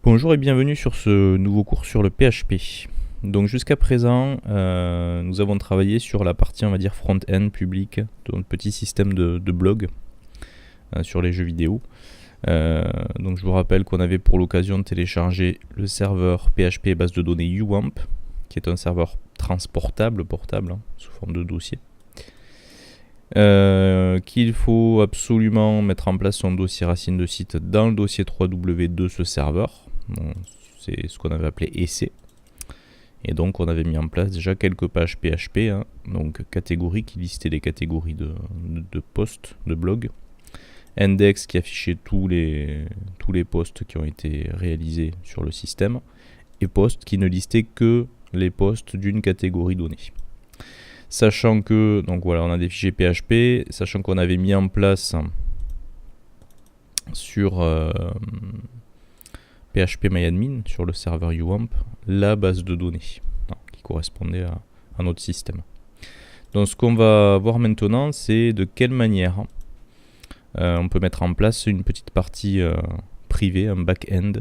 Bonjour et bienvenue sur ce nouveau cours sur le PHP. Donc jusqu'à présent, nous avons travaillé sur la partie, on va dire, front-end public de notre petit système de blog sur les jeux vidéo. Donc je vous rappelle qu'on avait pour l'occasion de télécharger le serveur PHP base de données UWAMP, qui est un serveur transportable, portable, sous forme de dossier. Qu'il faut absolument mettre en place son dossier racine de site dans le dossier 3W de ce serveur. Bon, c'est ce qu'on avait appelé EC. Et donc on avait mis en place déjà quelques pages PHP, donc catégories qui listaient les catégories de posts, de blog. Index qui affichait tous les posts qui ont été réalisés sur le système. Et post qui ne listait que les posts d'une catégorie donnée. Sachant que, donc voilà, on a des fichiers PHP, sachant qu'on avait mis en place sur PHPMyAdmin, sur le serveur UWAMP, la base de données qui correspondait à notre système. Donc ce qu'on va voir maintenant, c'est de quelle manière on peut mettre en place une petite partie privée, un back-end,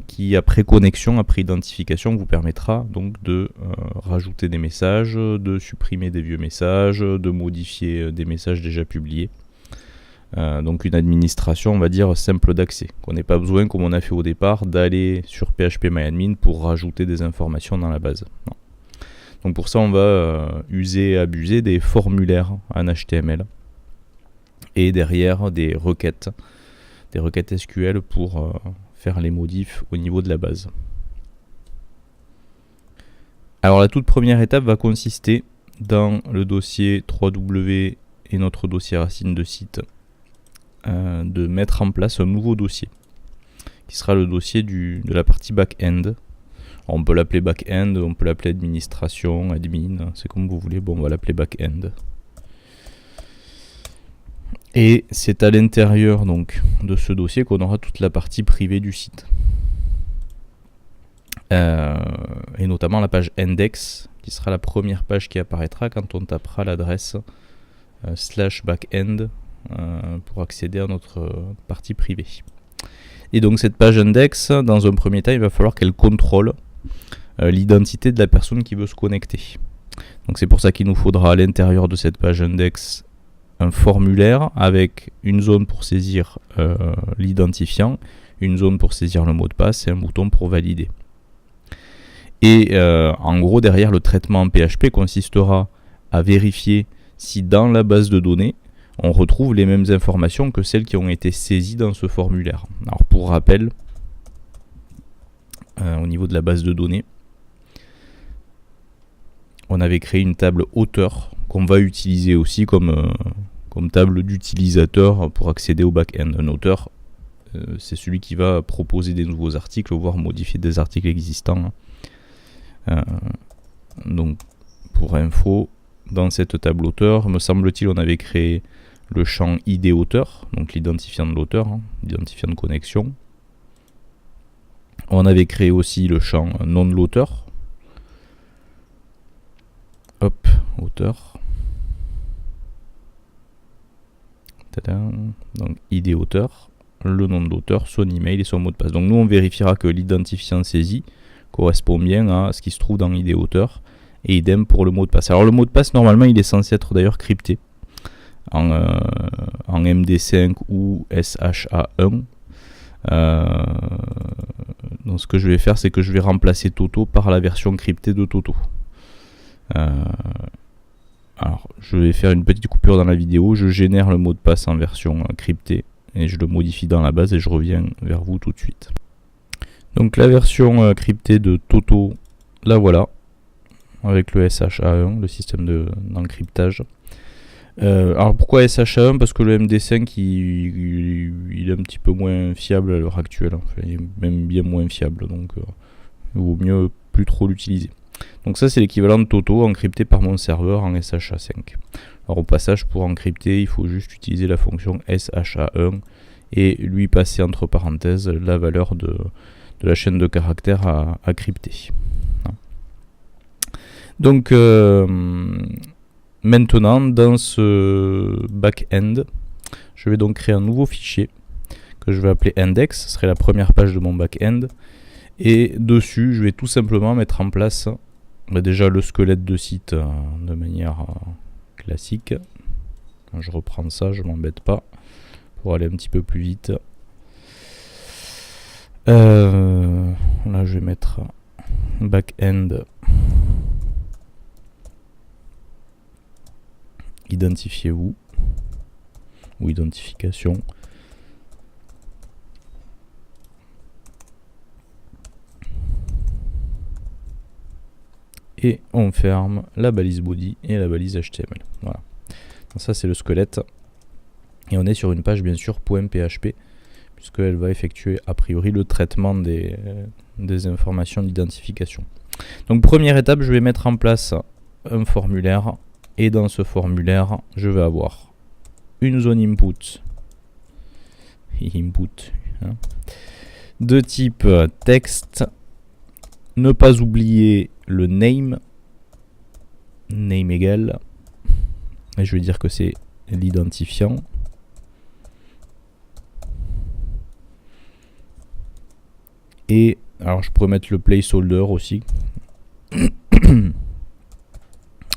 qui après connexion, après identification, vous permettra donc de rajouter des messages, de supprimer des vieux messages, de modifier des messages déjà publiés. Donc une administration, on va dire, simple d'accès, qu'on n'ait pas besoin, comme on a fait au départ, d'aller sur PHPMyAdmin pour rajouter des informations dans la base. Non. Donc pour ça, on va user et abuser des formulaires en HTML et derrière des requêtes SQL pour faire les modifs au niveau de la base. Alors la toute première étape va consister dans le dossier 3W et notre dossier racine de site de mettre en place un nouveau dossier qui sera le dossier de la partie back-end. On peut l'appeler back-end, on peut l'appeler administration, admin, c'est comme vous voulez. Bon, on va l'appeler back-end. Et c'est à l'intérieur donc de ce dossier qu'on aura toute la partie privée du site. Et notamment la page index, qui sera la première page qui apparaîtra quand on tapera l'adresse /backend pour accéder à notre partie privée. Et donc cette page index, dans un premier temps, il va falloir qu'elle contrôle l'identité de la personne qui veut se connecter. Donc c'est pour ça qu'il nous faudra à l'intérieur de cette page index un formulaire avec une zone pour saisir l'identifiant, une zone pour saisir le mot de passe et un bouton pour valider. Et en gros, derrière, le traitement en PHP consistera à vérifier si dans la base de données, on retrouve les mêmes informations que celles qui ont été saisies dans ce formulaire. Alors pour rappel, au niveau de la base de données, on avait créé une table auteur qu'on va utiliser aussi comme table d'utilisateur pour accéder au back-end. Un auteur, c'est celui qui va proposer des nouveaux articles, voire modifier des articles existants. Donc, pour info, dans cette table auteur, me semble-t-il, on avait créé le champ ID auteur, donc l'identifiant de l'auteur, l'identifiant de connexion. On avait créé aussi le champ nom de l'auteur. Hop, auteur. Donc ID auteur, le nom de l'auteur, son email et son mot de passe. Donc nous on vérifiera que l'identifiant saisi correspond bien à ce qui se trouve dans ID auteur et idem pour le mot de passe. Alors le mot de passe normalement il est censé être d'ailleurs crypté en MD5 ou SHA1. Donc ce que je vais faire, c'est que je vais remplacer Toto par la version cryptée de Toto. Alors, je vais faire une petite coupure dans la vidéo, je génère le mot de passe en version cryptée et je le modifie dans la base et je reviens vers vous tout de suite. Donc la version cryptée de Toto, la voilà, avec le SHA1, le système d'encryptage. Alors pourquoi SHA1? Parce que le MD5 il est un petit peu moins fiable à l'heure actuelle, enfin, il est même bien moins fiable, donc il vaut mieux plus trop l'utiliser. Donc ça c'est l'équivalent de Toto encrypté par mon serveur en SHA5. Alors au passage, pour encrypter, il faut juste utiliser la fonction SHA1 et lui passer entre parenthèses la valeur de la chaîne de caractères à crypter. Donc maintenant dans ce back-end, je vais donc créer un nouveau fichier que je vais appeler index, ce serait la première page de mon back-end. Et dessus, je vais tout simplement mettre en place déjà le squelette de site de manière classique. Quand je reprends ça, je m'embête pas pour aller un petit peu plus vite. Là, je vais mettre back-end identifiez-vous ou identification. Et on ferme la balise body et la balise HTML. Voilà. Donc ça c'est le squelette. Et on est sur une page bien sûr .php puisqu'elle va effectuer a priori le traitement des informations d'identification. Donc première étape, je vais mettre en place un formulaire. Et dans ce formulaire, je vais avoir une zone input. De type texte. Ne pas oublier le name. Name égale. Et je vais dire que c'est l'identifiant. Et alors je pourrais mettre le placeholder aussi.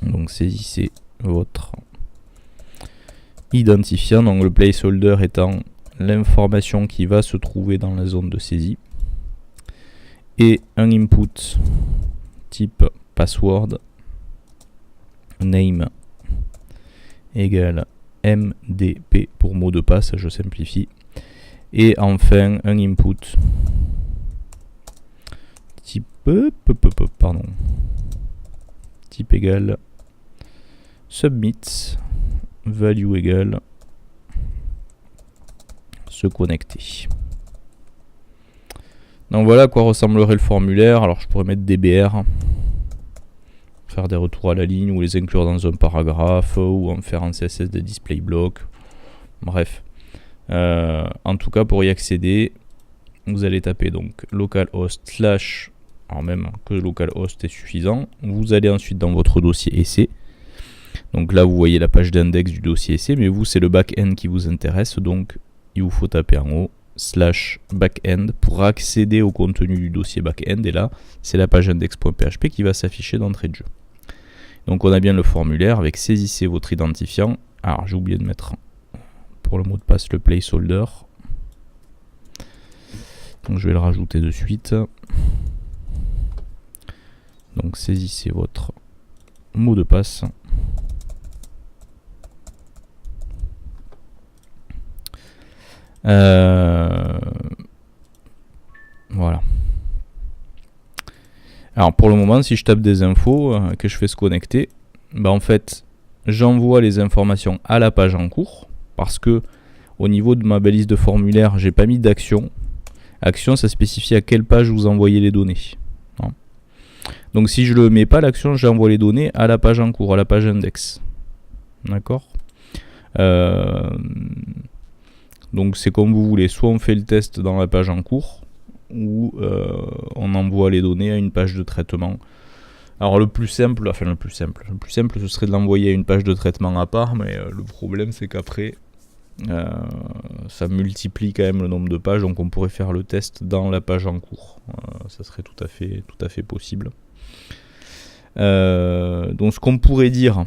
Donc saisissez votre identifiant. Donc le placeholder étant l'information qui va se trouver dans la zone de saisie. Et un input type password name égale MDP pour mot de passe, je simplifie. Et enfin un input type type égale submit value égale se connecter. Donc voilà à quoi ressemblerait le formulaire. Alors je pourrais mettre DBR, faire des retours à la ligne ou les inclure dans un paragraphe ou en faire en CSS des display blocks. Bref, en tout cas pour y accéder, vous allez taper donc localhost slash, alors même que localhost est suffisant. Vous allez ensuite dans votre dossier essai. Donc là vous voyez la page d'index du dossier essai, mais vous c'est le back-end qui vous intéresse, donc il vous faut taper en haut /backend pour accéder au contenu du dossier back-end, et là c'est la page index.php qui va s'afficher d'entrée de jeu. Donc on a bien le formulaire avec saisissez votre identifiant. Alors j'ai oublié de mettre pour le mot de passe le placeholder, donc je vais le rajouter de suite. Donc saisissez votre mot de passe. Voilà. Alors pour le moment, si je tape des infos, que je fais se connecter, bah en fait j'envoie les informations à la page en cours, parce que au niveau de ma balise de formulaire, j'ai pas mis d'action. Action, ça spécifie à quelle page vous envoyez les données. Non. Donc si je le mets pas l'action, j'envoie les données à la page en cours, à la page index. D'accord. Donc c'est comme vous voulez, soit on fait le test dans la page en cours, ou on envoie les données à une page de traitement. Alors le plus simple ce serait de l'envoyer à une page de traitement à part, mais le problème c'est qu'après ça multiplie quand même le nombre de pages, donc on pourrait faire le test dans la page en cours. Ça serait tout à fait possible. Donc ce qu'on pourrait dire,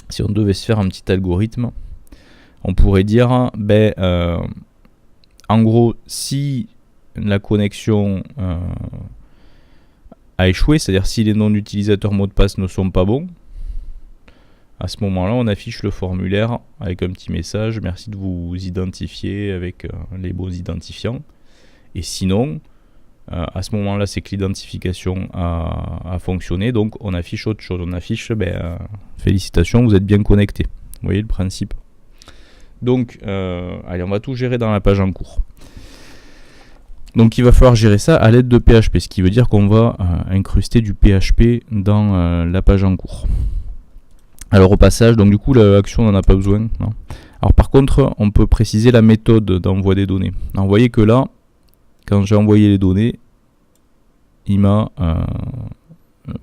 si on devait se faire un petit algorithme, on pourrait dire, en gros, si la connexion a échoué, c'est-à-dire si les noms d'utilisateurs mot de passe ne sont pas bons, à ce moment-là, on affiche le formulaire avec un petit message, merci de vous identifier avec les bons identifiants. Et sinon, à ce moment-là, c'est que l'identification a fonctionné, donc on affiche autre chose. On affiche, félicitations, vous êtes bien connecté. Vous voyez le principe. Donc, allez, on va tout gérer dans la page en cours. Donc, il va falloir gérer ça à l'aide de PHP, ce qui veut dire qu'on va incruster du PHP dans la page en cours. Alors, au passage, donc du coup, l'action, on n'en a pas besoin. Non. Alors, par contre, on peut préciser la méthode d'envoi des données. Alors, vous voyez que là, quand j'ai envoyé les données, il m'a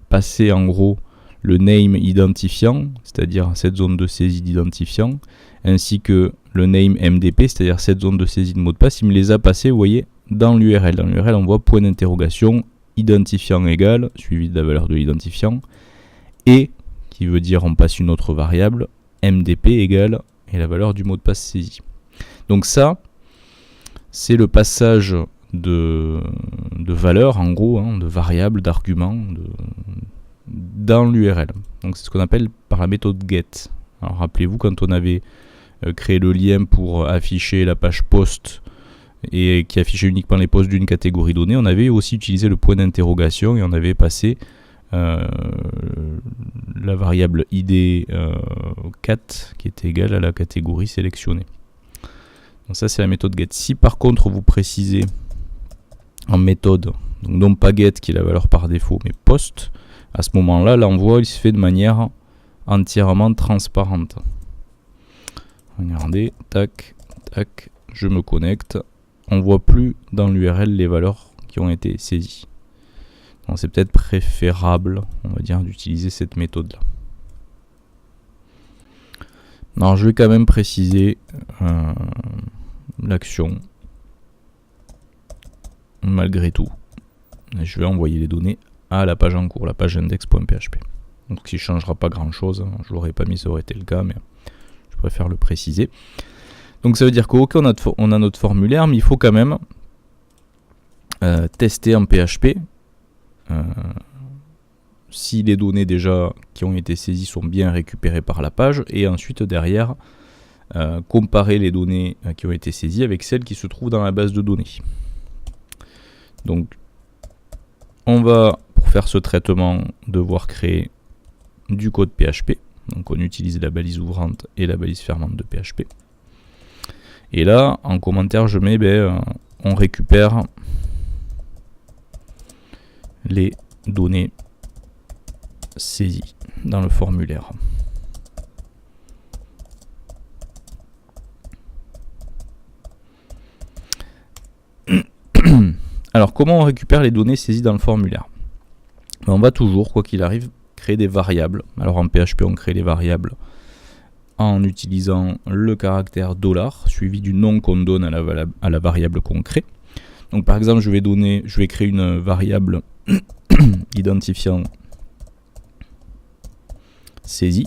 passé en gros le name identifiant, c'est-à-dire cette zone de saisie d'identifiant, ainsi que le name MDP, c'est-à-dire cette zone de saisie de mot de passe, il me les a passés, vous voyez, dans l'URL. Dans l'URL, on voit point d'interrogation, identifiant égal, suivi de la valeur de l'identifiant, et, qui veut dire on passe une autre variable, MDP égale, et la valeur du mot de passe saisi. Donc ça, c'est le passage de valeurs, en gros, hein, de variables, d'arguments, dans l'URL. Donc c'est ce qu'on appelle par la méthode get. Alors rappelez-vous, quand on avait créé le lien pour afficher la page post et qui affichait uniquement les posts d'une catégorie donnée, on avait aussi utilisé le point d'interrogation et on avait passé la variable id cat qui était égale à la catégorie sélectionnée. Donc ça c'est la méthode get. Si par contre vous précisez en méthode, donc non pas get qui est la valeur par défaut, mais post, à ce moment-là, l'envoi il se fait de manière entièrement transparente. Regardez, tac, tac, je me connecte. On voit plus dans l'URL les valeurs qui ont été saisies. Donc c'est peut-être préférable, on va dire, d'utiliser cette méthode-là. Alors je vais quand même préciser l'action. Malgré tout, je vais envoyer les données à la page en cours, la page index.php. Donc ce qui ne changera pas grand-chose, je ne l'aurais pas mis, ça aurait été le cas, mais je préfère le préciser. Donc ça veut dire qu'on a notre formulaire, mais il faut quand même tester en PHP si les données déjà qui ont été saisies sont bien récupérées par la page, et ensuite derrière comparer les données qui ont été saisies avec celles qui se trouvent dans la base de données. Donc on va, pour faire ce traitement, devoir créer du code PHP. Donc on utilise la balise ouvrante et la balise fermante de PHP. Et là, en commentaire, je mets, on récupère les données saisies dans le formulaire. Alors, comment on récupère les données saisies dans le formulaire? On va toujours, quoi qu'il arrive, créer des variables. Alors en PHP, on crée les variables en utilisant le caractère $, suivi du nom qu'on donne à la variable qu'on crée. Donc par exemple, je vais créer une variable identifiant saisie,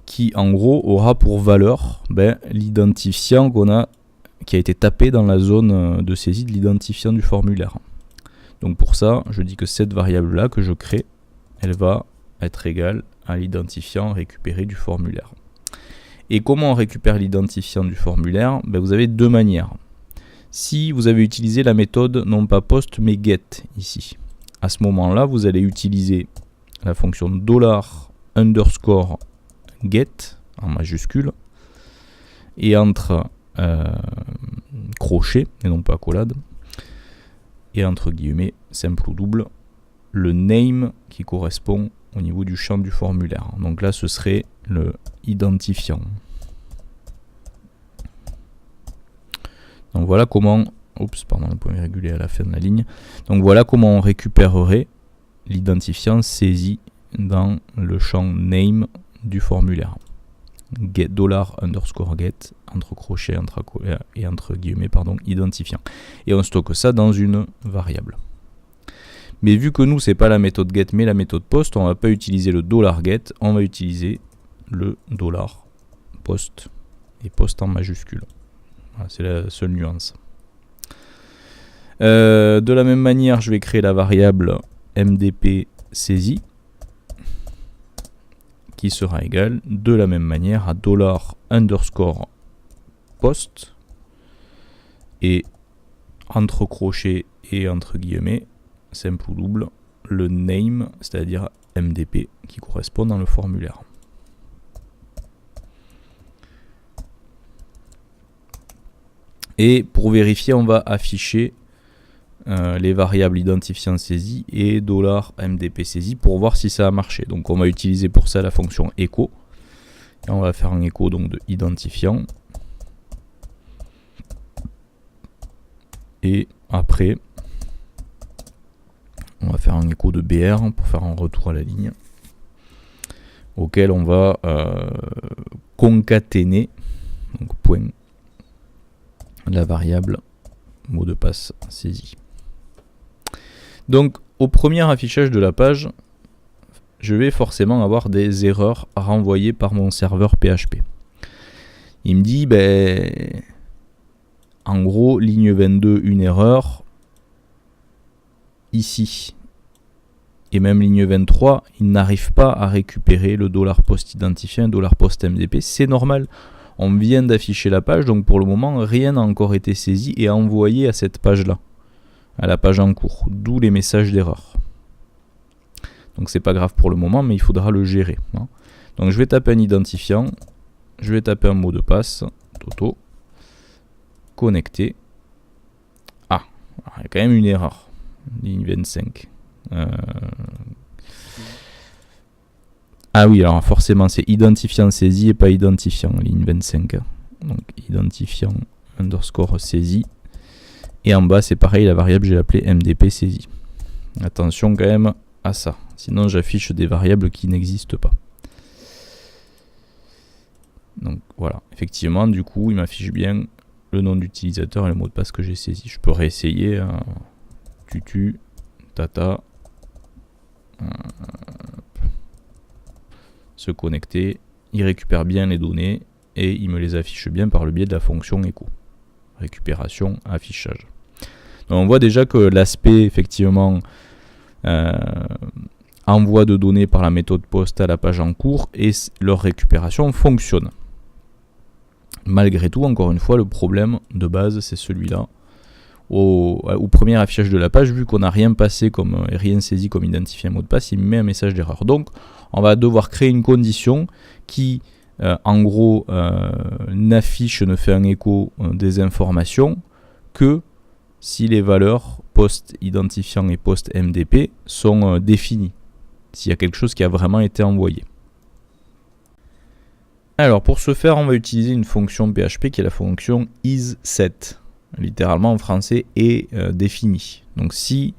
qui en gros aura pour valeur l'identifiant qui a été tapé dans la zone de saisie de l'identifiant du formulaire. Donc pour ça, je dis que cette variable-là que je crée, elle va être égale à l'identifiant récupéré du formulaire. Et comment on récupère l'identifiant du formulaire? Vous avez deux manières. Si vous avez utilisé la méthode non pas post mais get ici, à ce moment-là, vous allez utiliser la fonction $_get en majuscule, et entre crochet et non pas accolade, et entre guillemets simple ou double, le name qui correspond au niveau du champ du formulaire. Donc là ce serait le identifiant. Donc voilà comment, le point virgule est à la fin de la ligne. Donc voilà comment on récupérerait l'identifiant saisi dans le champ name du formulaire. Get $_get entre crochets et entre guillemets identifiant. Et on stocke ça dans une variable. Mais vu que nous c'est pas la méthode get mais la méthode post, on va pas utiliser le $get, on va utiliser le $post et post en majuscule. Voilà, c'est la seule nuance. De la même manière, je vais créer la variable MDP saisie qui sera égale de la même manière à $_post et entre crochets et entre guillemets simple ou double le name, c'est-à-dire MDP qui correspond dans le formulaire. Et pour vérifier, on va afficher les variables identifiant saisie et $MDP saisie pour voir si ça a marché. Donc on va utiliser pour ça la fonction echo et on va faire un echo donc de identifiant, et après on va faire un echo de BR pour faire un retour à la ligne auquel on va concaténer, donc point, la variable mot de passe saisi. Donc au premier affichage de la page, je vais forcément avoir des erreurs renvoyées par mon serveur PHP. Il me dit, en gros, ligne 22, une erreur. Ici, et même ligne 23, il n'arrive pas à récupérer le $post identifiant et $post MDP. C'est normal, on vient d'afficher la page, donc pour le moment, rien n'a encore été saisi et envoyé à cette page-là, à la page en cours, d'où les messages d'erreur. Donc c'est pas grave pour le moment, mais il faudra le gérer. Hein. Donc je vais taper un identifiant, je vais taper un mot de passe, Toto, connecter. Ah, il y a quand même une erreur. Ligne 25. Ah oui, alors forcément c'est identifiant saisi et pas identifiant, ligne 25. Donc identifiant underscore saisi. Et en bas c'est pareil, la variable j'ai appelée MDP saisi. Attention quand même à ça, sinon j'affiche des variables qui n'existent pas. Donc voilà, effectivement du coup il m'affiche bien le nom d'utilisateur et le mot de passe que j'ai saisi. Je peux réessayer. Tutu, tata, se connecter, il récupère bien les données et il me les affiche bien par le biais de la fonction echo. Récupération, affichage. Donc on voit déjà que l'aspect effectivement envoi de données par la méthode post à la page en cours et leur récupération fonctionne. Malgré tout, encore une fois, le problème de base c'est celui-là. Au premier affichage de la page, vu qu'on n'a rien passé comme rien saisi comme identifié un mot de passe, il met un message d'erreur. Donc on va devoir créer une condition qui en gros n'affiche, ne fait un écho des informations que si les valeurs post identifiant et post MDP sont définies, s'il y a quelque chose qui a vraiment été envoyé. Alors pour ce faire, on va utiliser une fonction PHP qui est la fonction isSet. Littéralement en français est défini. Donc si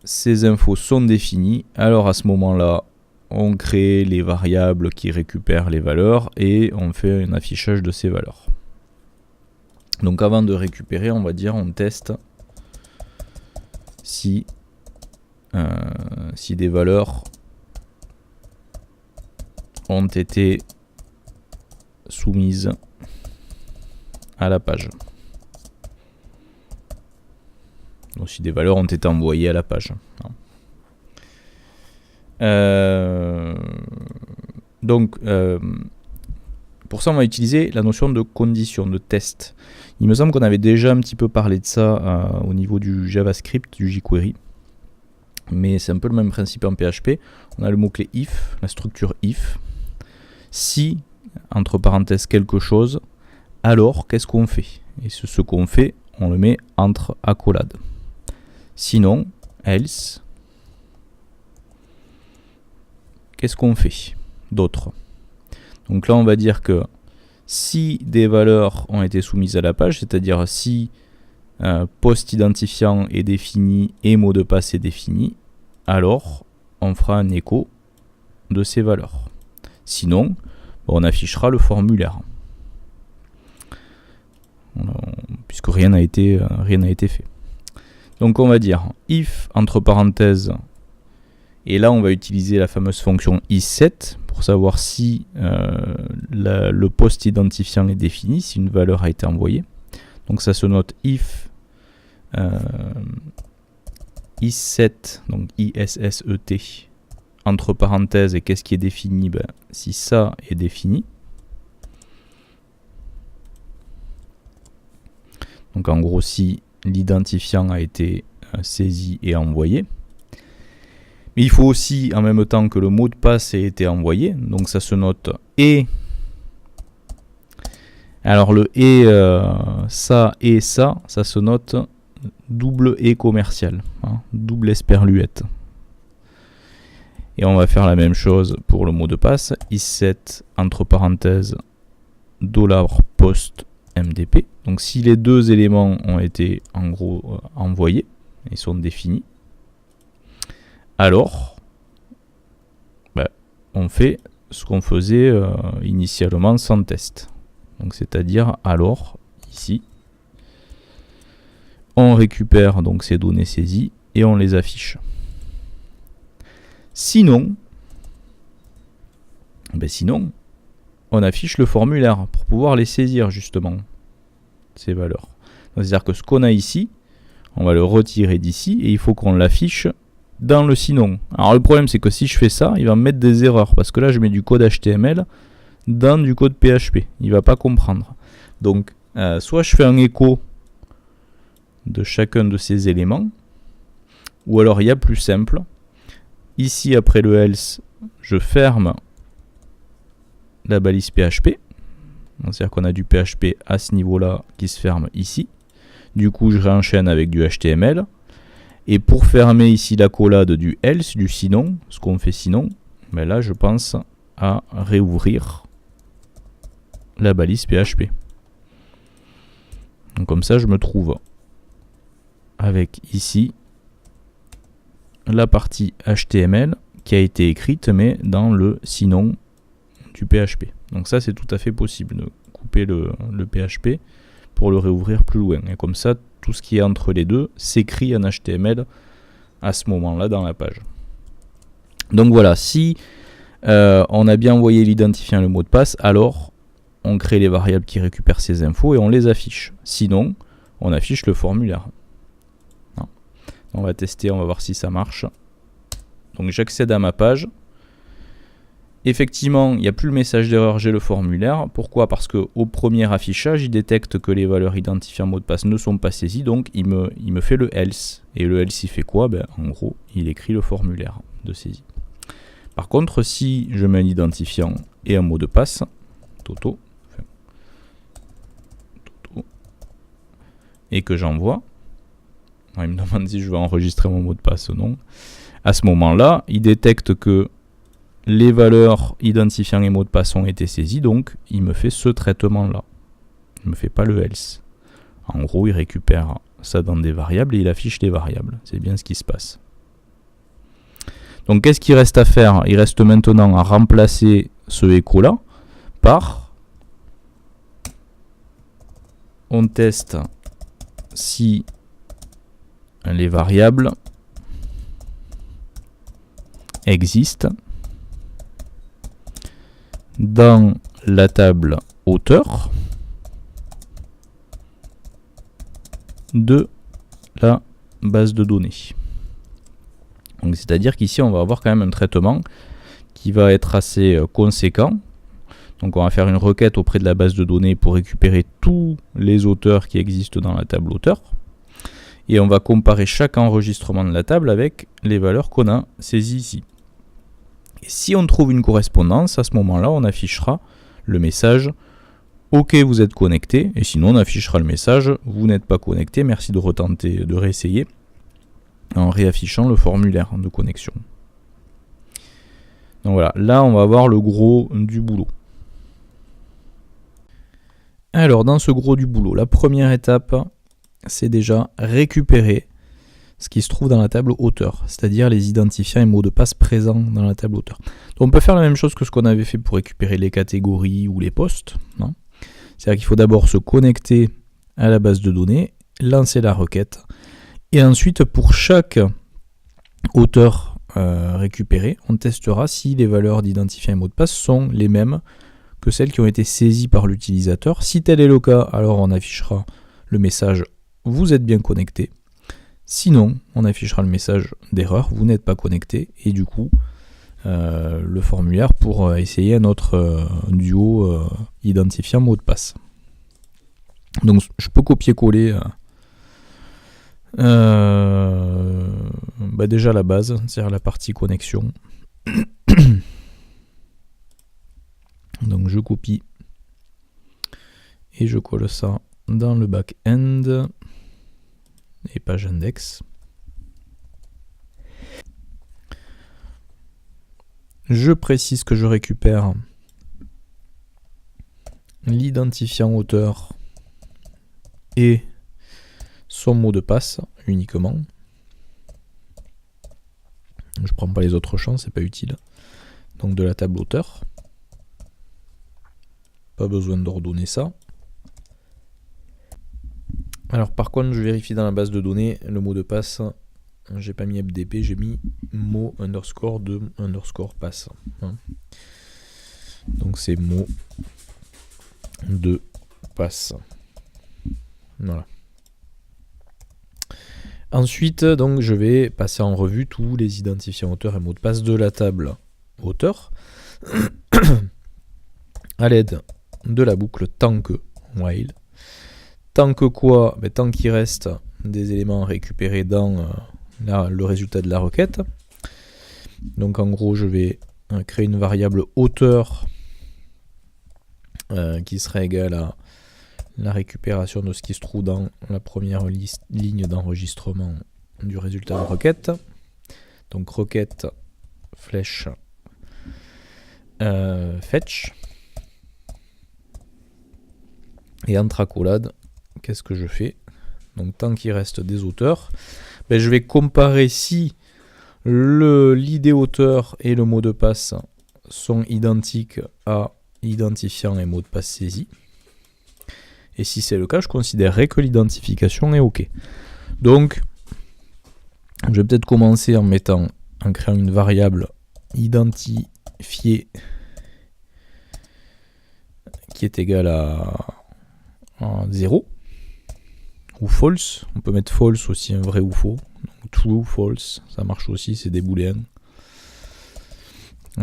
ces infos sont définies, alors à ce moment-là, on crée les variables qui récupèrent les valeurs et on fait un affichage de ces valeurs. Donc avant de récupérer, on va dire on teste si des valeurs ont été soumises à la page. Donc si des valeurs ont été envoyées à la page. Pour ça on va utiliser la notion de condition, de test. Il me semble qu'on avait déjà un petit peu parlé de ça au niveau du JavaScript, du jQuery. Mais c'est un peu le même principe en PHP. On a le mot-clé if, la structure if. Si, entre parenthèses, quelque chose, alors qu'est-ce qu'on fait? Et ce qu'on fait, on le met entre accolades. Sinon, else, qu'est-ce qu'on fait d'autre? Donc là, on va dire que si des valeurs ont été soumises à la page, c'est-à-dire si post identifiant est défini et mot de passe est défini, alors on fera un écho de ces valeurs. Sinon, on affichera le formulaire. Puisque rien n'a été fait. Donc on va dire if entre parenthèses, et là on va utiliser la fameuse fonction isSet pour savoir si le post identifiant est défini, si une valeur a été envoyée. Donc ça se note if isSet, donc ISSET, entre parenthèses, et qu'est-ce qui est défini? Si ça est défini. Donc en gros, si l'identifiant a été saisi et envoyé. Mais il faut aussi en même temps que le mot de passe ait été envoyé. Donc ça se note et. Alors le et ça se note double et commercial. Hein, double esperluette. Et on va faire la même chose pour le mot de passe. isSet entre parenthèses $post MDP. Donc si les deux éléments ont été en gros envoyés, ils sont définis, alors on fait ce qu'on faisait initialement sans test. Donc c'est-à-dire alors ici on récupère donc ces données saisies et on les affiche. Sinon, on affiche le formulaire pour pouvoir les saisir justement, ces valeurs. C'est-à-dire que ce qu'on a ici, on va le retirer d'ici et il faut qu'on l'affiche dans le sinon. Alors le problème c'est que si je fais ça, il va me mettre des erreurs parce que là je mets du code HTML dans du code PHP. Il va pas comprendre. Donc soit je fais un écho de chacun de ces éléments, ou alors il y a plus simple. Ici après le else, je ferme la balise PHP. C'est-à-dire qu'on a du PHP à ce niveau-là qui se ferme ici. Du coup je réenchaîne avec du HTML. Et pour fermer ici la collade du else, du sinon, ce qu'on fait sinon, ben là je pense à réouvrir la balise PHP. Donc comme ça je me trouve avec ici la partie HTML qui a été écrite mais dans le sinon du PHP. Donc ça c'est tout à fait possible de couper le PHP pour le réouvrir plus loin. Et comme ça, tout ce qui est entre les deux s'écrit en HTML à ce moment-là dans la page. Donc voilà, si on a bien envoyé l'identifiant et le mot de passe, alors on crée les variables qui récupèrent ces infos et on les affiche. Sinon, on affiche le formulaire. Non. On va tester, on va voir si ça marche. Donc j'accède à ma page. Effectivement, il n'y a plus le message d'erreur, j'ai le formulaire. Pourquoi? Parce qu'au premier affichage, il détecte que les valeurs identifiant mot de passe ne sont pas saisies, donc il me fait le else. Et le else, il fait quoi? En gros, il écrit le formulaire de saisie. Par contre, si je mets un identifiant et un mot de passe, Toto, et que j'envoie, il me demande si je veux enregistrer mon mot de passe ou non. À ce moment-là, il détecte que les valeurs identifiant les mots de passe ont été saisies, donc il me fait ce traitement-là. Il ne me fait pas le else. En gros, il récupère ça dans des variables et il affiche les variables. C'est bien ce qui se passe. Donc qu'est-ce qu'il reste à faire? Il reste maintenant à remplacer ce écho-là par on teste si les variables existent dans la table auteur de la base de données. Donc c'est-à-dire qu'ici on va avoir quand même un traitement qui va être assez conséquent. Donc on va faire une requête auprès de la base de données pour récupérer tous les auteurs qui existent dans la table auteur. Et on va comparer chaque enregistrement de la table avec les valeurs qu'on a saisies ici. Et si on trouve une correspondance, à ce moment-là, on affichera le message « Ok, vous êtes connecté » et sinon on affichera le message « Vous n'êtes pas connecté, merci de retenter, de réessayer » en réaffichant le formulaire de connexion. Donc voilà, là on va voir le gros du boulot. Alors dans ce gros du boulot, la première étape, c'est déjà récupérer ce qui se trouve dans la table auteur, c'est-à-dire les identifiants et mots de passe présents dans la table auteur. Donc on peut faire la même chose que ce qu'on avait fait pour récupérer les catégories ou les postes. C'est-à-dire qu'il faut d'abord se connecter à la base de données, lancer la requête, et ensuite pour chaque auteur récupéré, on testera si les valeurs d'identifiant et mot de passe sont les mêmes que celles qui ont été saisies par l'utilisateur. Si tel est le cas, alors on affichera le message « Vous êtes bien connecté ». Sinon, on affichera le message d'erreur, vous n'êtes pas connecté, et du coup, le formulaire pour essayer un autre duo identifiant mot de passe. Donc, je peux copier-coller déjà la base, c'est-à-dire la partie connexion. Donc, je copie et je colle ça dans le back-end. Et page index. Je précise que je récupère l'identifiant auteur et son mot de passe uniquement. Je prends pas les autres champs, c'est pas utile. Donc de la table auteur. Pas besoin d'ordonner ça. Alors par contre, je vérifie dans la base de données le mot de passe. J'ai pas mis FDP, j'ai mis mot underscore de underscore passe. Donc c'est mot de passe. Voilà. Ensuite, donc, je vais passer en revue tous les identifiants auteurs et mots de passe de la table auteur à l'aide de la boucle tant que while. Tant que quoi? Tant qu'il reste des éléments récupérés dans le résultat de la requête. Donc en gros, je vais créer une variable auteur qui serait égale à la récupération de ce qui se trouve dans la première ligne d'enregistrement du résultat de requête. Donc requête flèche fetch. Et entre accolades, qu'est-ce que je fais? Donc tant qu'il reste des auteurs, je vais comparer si l'id auteur et le mot de passe sont identiques à identifiant et mot de passe saisi. Et si c'est le cas, je considérerai que l'identification est OK. Donc, je vais peut-être commencer en créant une variable identifiée qui est égale à 0 ou false. On peut mettre false aussi, un vrai ou faux. Donc, true, false, ça marche aussi, c'est des booléens.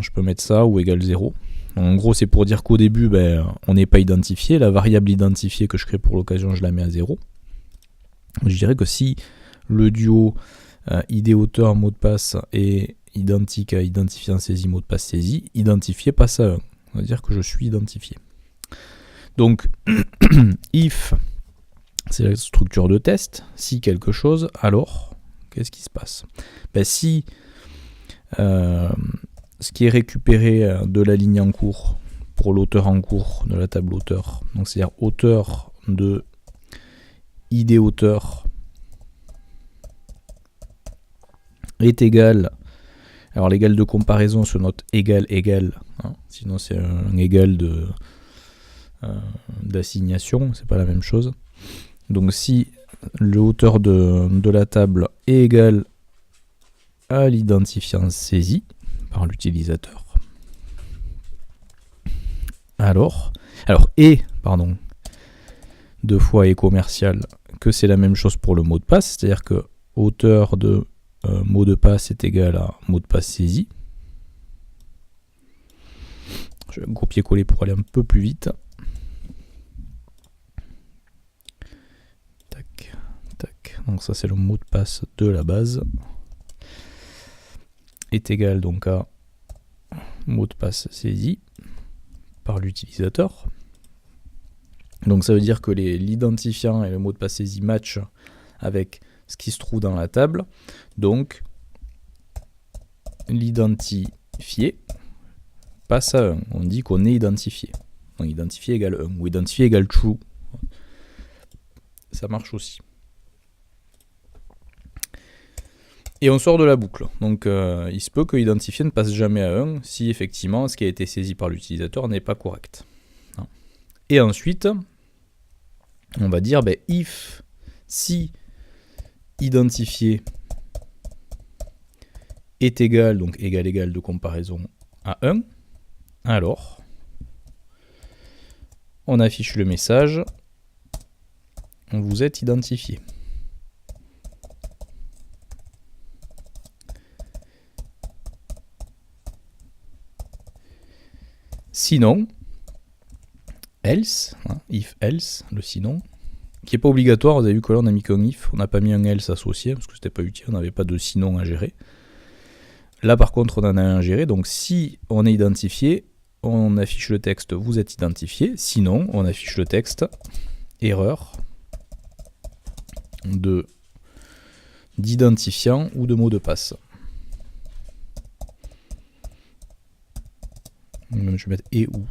Je peux mettre ça ou égale 0. En gros, c'est pour dire qu'au début, on n'est pas identifié. La variable identifiée que je crée pour l'occasion, je la mets à 0. Je dirais que si le duo ID auteur mot de passe est identique à identifiant saisi mot de passe saisi, identifié passe à 1. On va dire que je suis identifié. Donc, if, c'est la structure de test. Si quelque chose, alors, qu'est-ce qui se passe? Si ce qui est récupéré de la ligne en cours pour l'auteur en cours de la table auteur, donc c'est-à-dire auteur de ID auteur est égal, alors l'égal de comparaison se note égal, sinon c'est un égal d'assignation, c'est pas la même chose. Donc si le auteur de la table est égal à l'identifiant saisi par l'utilisateur, alors deux fois et commercial, que c'est la même chose pour le mot de passe, c'est-à-dire que auteur de mot de passe est égal à mot de passe saisi. Je vais copier-coller pour aller un peu plus vite. Tac, tac. Donc ça c'est le mot de passe de la base. Est égal donc à mot de passe saisi par l'utilisateur. Donc ça veut dire que l'identifiant et le mot de passe saisi matchent avec ce qui se trouve dans la table. Donc l'identifié passe à 1. On dit qu'on est identifié. Donc identifié égale 1 ou identifié égale true. Ça marche aussi. Et on sort de la boucle. Donc il se peut que l'identifié ne passe jamais à 1 si effectivement ce qui a été saisi par l'utilisateur n'est pas correct. Et ensuite, on va dire if, si identifié est égal, donc égal de comparaison à 1, alors on affiche le message, vous êtes identifié. Sinon, else, if else, le sinon, qui n'est pas obligatoire, vous avez vu que là on a mis qu'un if, on n'a pas mis un else associé, parce que c'était pas utile, on n'avait pas de sinon à gérer. Là par contre on en a un à gérer, donc si on est identifié, on affiche le texte vous êtes identifié, sinon on affiche le texte erreur d'identifiant ou de mot de passe. Je vais mettre et ou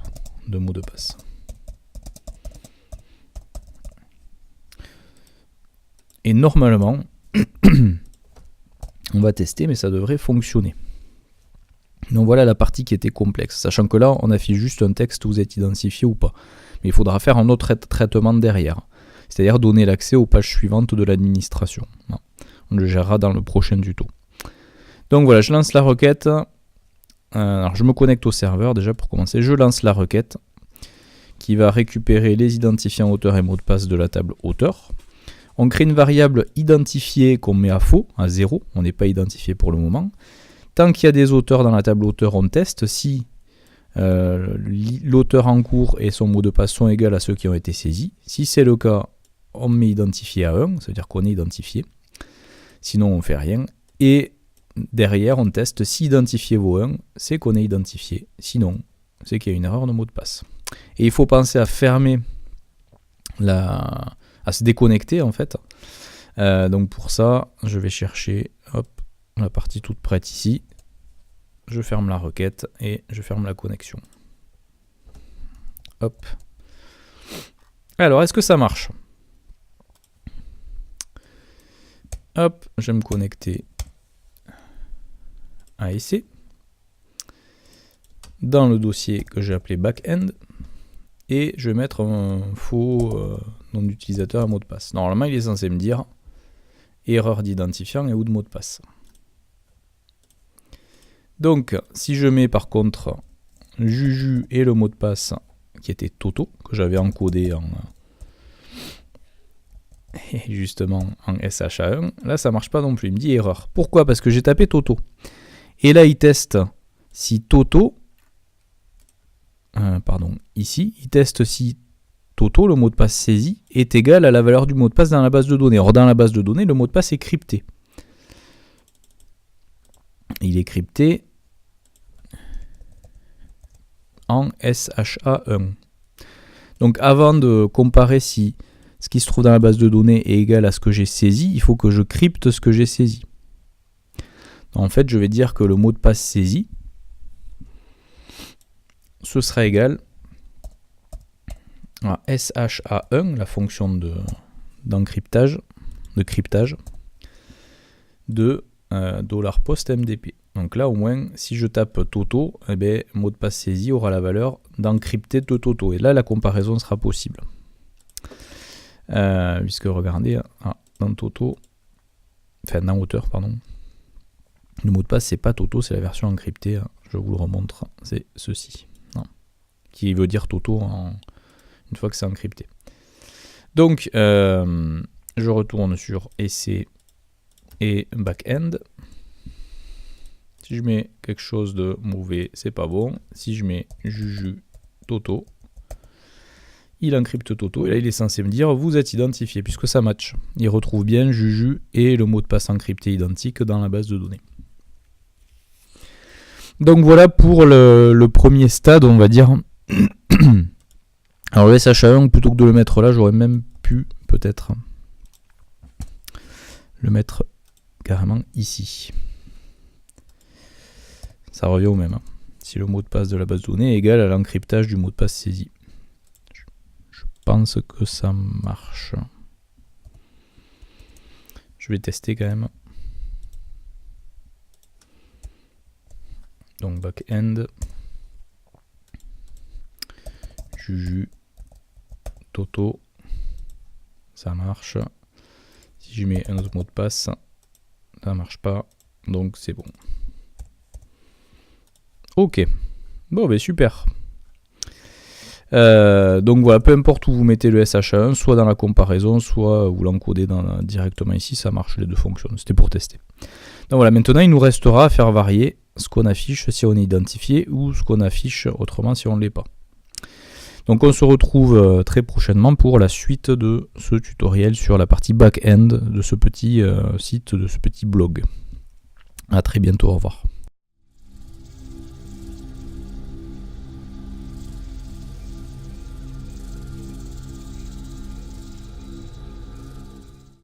de mot de passe. Et normalement, on va tester, mais ça devrait fonctionner. Donc voilà la partie qui était complexe, sachant que là on affiche juste un texte où vous êtes identifié ou pas. Mais il faudra faire un autre traitement derrière, c'est-à-dire donner l'accès aux pages suivantes de l'administration. On le gérera dans le prochain tuto. Donc voilà, je lance la requête. Alors je me connecte au serveur déjà pour commencer. Je lance la requête qui va récupérer les identifiants auteur et mot de passe de la table auteur. On crée une variable identifiée qu'on met à faux, à 0. On n'est pas identifié pour le moment. Tant qu'il y a des auteurs dans la table auteur, on teste si l'auteur en cours et son mot de passe sont égaux à ceux qui ont été saisis. Si c'est le cas, on met identifié à 1, c'est-à-dire qu'on est identifié. Sinon, on ne fait rien. Et derrière, on teste si identifié vaut 1, c'est qu'on est identifié. Sinon, c'est qu'il y a une erreur de mot de passe. Et il faut penser à fermer à se déconnecter en fait. Donc pour ça, je vais chercher la partie toute prête ici. Je ferme la requête et je ferme la connexion. Hop. Alors, est-ce que ça marche? Hop, je vais me connecter à essai dans le dossier que j'ai appelé backend et je vais mettre un faux nom d'utilisateur et mot de passe. Normalement, il est censé me dire erreur d'identifiant et ou de mot de passe. Donc, si je mets par contre Juju et le mot de passe qui était Toto, que j'avais encodé justement en SHA1, là ça marche pas non plus, il me dit erreur. Pourquoi? Parce que j'ai tapé Toto. Et là il teste si Toto, ici, il teste si Toto, le mot de passe saisi, est égal à la valeur du mot de passe dans la base de données. Or dans la base de données, le mot de passe est crypté. Il est crypté en SHA1. Donc avant de comparer si ce qui se trouve dans la base de données est égal à ce que j'ai saisi, il faut que je crypte ce que j'ai saisi. En fait, je vais dire que le mot de passe saisi, ce sera égal à SHA1, la fonction d'encryptage, de cryptage, de $postMDP. Donc là, au moins, si je tape Toto, eh bien, mot de passe saisi aura la valeur d'encrypté de Toto. Et là, la comparaison sera possible. Puisque, regardez, dans Toto, enfin, dans auteur, pardon, le mot de passe, c'est pas Toto, c'est la version encryptée. Je vous le remontre, c'est ceci. Qui veut dire Toto une fois que c'est encrypté. Donc, je retourne sur essai et backend. Si je mets quelque chose de mauvais, c'est pas bon. Si je mets Juju Toto, il encrypte Toto. Et là, il est censé me dire vous êtes identifié, puisque ça match. Il retrouve bien Juju et le mot de passe encrypté identique dans la base de données. Donc voilà pour le premier stade, on va dire. Alors le SHA1, plutôt que de le mettre là, j'aurais même pu peut-être le mettre carrément ici. Ça revient au même. Si le mot de passe de la base de données est égal à l'encryptage du mot de passe saisi. Je pense que ça marche. Je vais tester quand même. Donc backend. Juju. Toto. Ça marche. Si je mets un autre mot de passe, ça marche pas. Donc c'est bon. Ok. Bon, ben super. Donc voilà, peu importe où vous mettez le SHA1, soit dans la comparaison, soit vous l'encodez directement ici, ça marche, les deux fonctionnent. C'était pour tester. Donc voilà, maintenant il nous restera à faire varier ce qu'on affiche si on est identifié ou ce qu'on affiche autrement si on ne l'est pas. Donc on se retrouve très prochainement pour la suite de ce tutoriel sur la partie back-end de ce petit site, de ce petit blog. A très bientôt, au revoir.